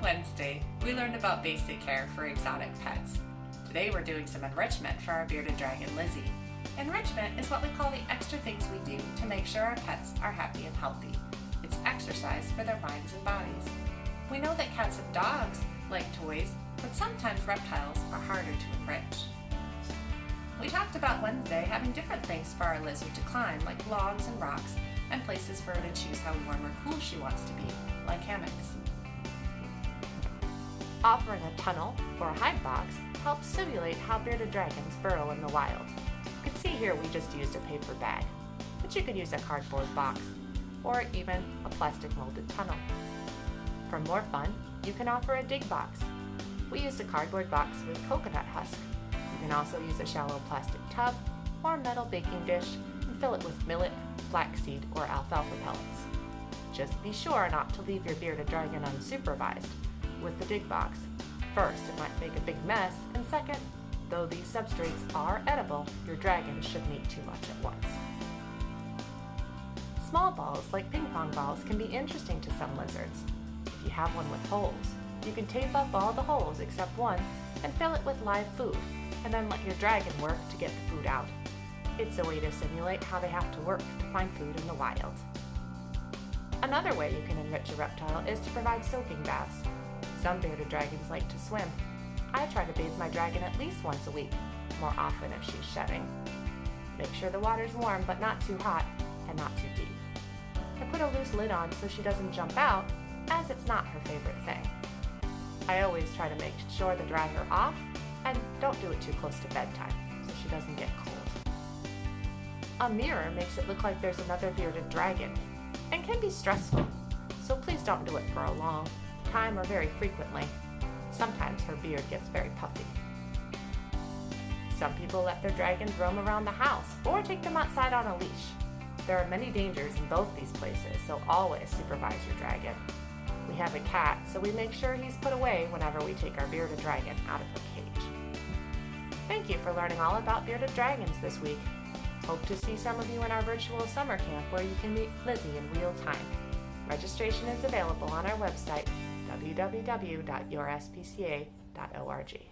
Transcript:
On Wednesday, we learned about basic care for exotic pets. Today we're doing some enrichment for our bearded dragon, Lizzie. Enrichment is what we call the extra things we do to make sure our pets are happy and healthy. It's exercise for their minds and bodies. We know that cats and dogs like toys, but sometimes reptiles are harder to enrich. We talked about Wednesday having different things for our Lizzie to climb, like logs and rocks, and places for her to choose how warm or cool she wants to be, like hammocks. Offering a tunnel or a hide box helps simulate how bearded dragons burrow in the wild. You can see here we just used a paper bag, but you could use a cardboard box or even a plastic molded tunnel. For more fun, you can offer a dig box. We used a cardboard box with coconut husk. You can also use a shallow plastic tub or a metal baking dish and fill it with millet, flaxseed, or alfalfa pellets. Just be sure not to leave your bearded dragon unsupervised with the dig box. First, it might make a big mess, and second, though these substrates are edible, your dragon shouldn't eat too much at once. Small balls like ping pong balls can be interesting to some lizards. If you have one with holes, you can tape up all the holes except one and fill it with live food, and then let your dragon work to get the food out. It's a way to simulate how they have to work to find food in the wild. Another way you can enrich a reptile is to provide soaking baths. Some bearded dragons like to swim. I try to bathe my dragon at least once a week, more often if she's shedding. Make sure the water's warm but not too hot and not too deep. I put a loose lid on so she doesn't jump out, as it's not her favorite thing. I always try to make sure to dry her off and don't do it too close to bedtime so she doesn't get cold. A mirror makes it look like there's another bearded dragon and can be stressful, so please don't do it for a long time or very frequently. Sometimes her beard gets very puffy. Some people let their dragons roam around the house or take them outside on a leash. There are many dangers in both these places, so always supervise your dragon. We have a cat, so we make sure he's put away whenever we take our bearded dragon out of her cage. Thank you for learning all about bearded dragons this week. Hope to see some of you in our virtual summer camp where you can meet Lizzie in real time. Registration is available on our website, www.yourspca.org.